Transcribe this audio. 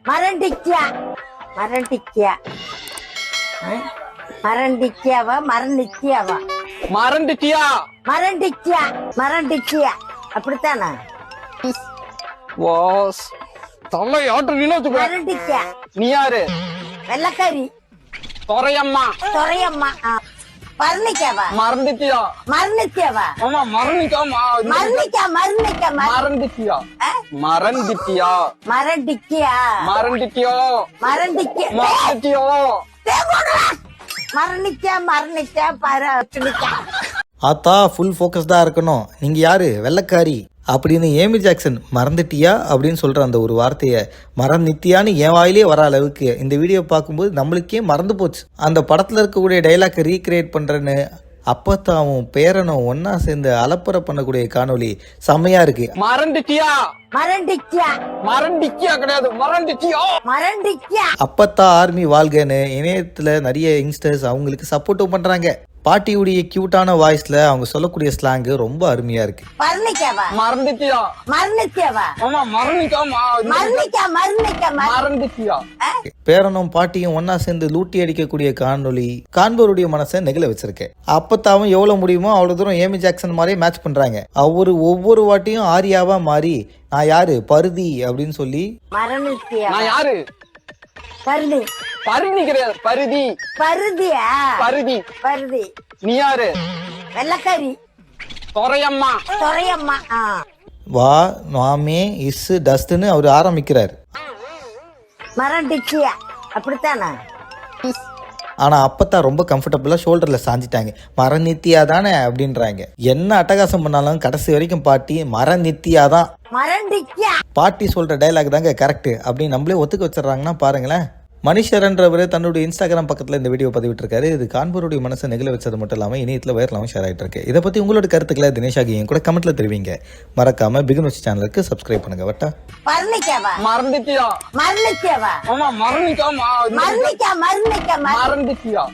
மரண்டிக்கியா மரண்டிக்கியா மரண்டிக்கியாவா மரண்டிக்கியாவா மறந்துட்டியா? மரண்டிக்கியா மரண்டிக்கியா அப்படித்தானே? வாஸ் தலை ஆட்டுறீன்னு வச்சுக்கோ. மரண்டிக்கியா நீ யாரு? வெள்ளக்காரி துறையம்மா. துறையம்மா. பரணிக்காவா மறந்துட்டியா? மரணிக்காவா? ஆமா மரணிக்காமா. மரணிக்கா மரணிக்கா மறந்துட்டியா? மறந்துட்டியா? மரண்டிக்கியா மறந்துட்டியோ? மரண்டிக்கியா மறந்துட்டியோ? மரணிக்கா மரணிக்கா பரணிக்கா. ஆத்தா ஃபுல் ஃபோக்கஸ்டாக இருக்கணும். நீங்கள் யார் வெள்ளைக்காரி அப்படின்னு ஏமி ஜாக்சன் மறந்துட்டியா அப்படின்னு சொல்கிற அந்த ஒரு வார்த்தையை மறந்துட்டியான்னு என் வாயிலே வர அளவுக்கு இந்த வீடியோ பார்க்கும்போது நம்மளுக்கே மறந்து போச்சு. அந்த படத்தில் இருக்கக்கூடிய டைலாக்கை ரீக்ரியேட் பண்ணுறேன்னு அப்பத்தாவும் பேரனும் ஒன்றா சேர்ந்து அலப்பறை பண்ணக்கூடிய காணொளி செம்மையாக இருக்குது. மறந்துட்டியா? மரண்டிக்கியா மறந்துட்டியா கிடையாது, மறந்துட்டியா? மரண்டிக்கியா. அப்பத்தா ஆர்மி வாழ்கன்னு இணையத்தில் நிறைய யங்ஸ்டர்ஸ் அவங்களுக்கு சப்போர்ட்டும் பண்ணுறாங்க. பாட்டியுடைய கியூட்டான வாய்ஸில் அவங்க சொல்லக்கூடிய ஸ்லாங்கு ரொம்ப அருமையாக இருக்குது. பரணிக்காவா? மறந்துட்டியா? மரணிக்காவா? ஆமா மரணிக்காமா. மரணிக்கா மரணிக்கா மறந்துட்டியா? பேரனும் பாட்டியும் ஒன்னா சேர்ந்து லூட்டி அடிக்கக்கூடிய காணொளி காண்பவருடைய மனசை நெகிழ வச்சிருக்கு. அப்பத்தாவும் எவ்வளவு முடியுமோ அவ்வளவு தூரம் ஏமி ஜாக்சன் மாதிரியே மேட்ச் பண்றாங்க. அவரு ஒவ்வொரு வாட்டியும் ஆரியாவா மாறி நான் யாரு பருதி அப்படின்னு சொல்லி மரணிக்கியா. நான் யாரு? பருதி பருதி கிடையாது, பருதி. பருதியா? பருதி. பருதி. நீ யாரு? வெள்ளக்காரி துறையம்மா. துறையம்மா. வா நாமே இஸ் டஸ்ட்னு அவர் ஆரம்பிக்கிறார். மரண்டிக்கியா அப்படித்தானே? ஆனா அப்பத்தா ரொம்ப கம்ஃபர்டபுளா ஷோல்டர்ல சாஞ்சிட்டாங்க. மரநித்தியா தானே அப்படின்றாங்க. என்ன அட்டகாசம் பண்ணாலும் கடைசி வரைக்கும் பாட்டி மரநித்தியா தான். மரண்டிக்கியா. பாட்டி சொல்ற டைலாக் தாங்க கரெக்ட் அப்படின்னு நம்மளே ஒத்துக்க வச்சிடறாங்கன்னா பாருங்களேன். மணிஷரன்றவர் தன்னுடைய இன்ஸ்டாகிராம் பக்கத்தில் இந்த வீடியோ பதிவிட்டிருக்காரு. இது காண்பவருடைய மனசை நெகிழ வச்சது மட்டும் இல்லாமல் இணையத்தில் வைரலாகவும் ஷேர் ஆகிட்டு இருக்கு. இதை பற்றி உங்களோட கருத்துக்களை தினேஷாகி என் கூட கமெண்ட்ல தெரிவிங்க. மறக்காம பிகின் வச்சு சேனலுக்கு சப்ஸ்கிரைப் பண்ணுங்க. வட்டா பரணிக்காவா? மறந்துட்டியா? மரணிக்காவா? ஆமா மரணிக்காமா. மரணிக்கா மரணிக்கா மறந்துட்டியா?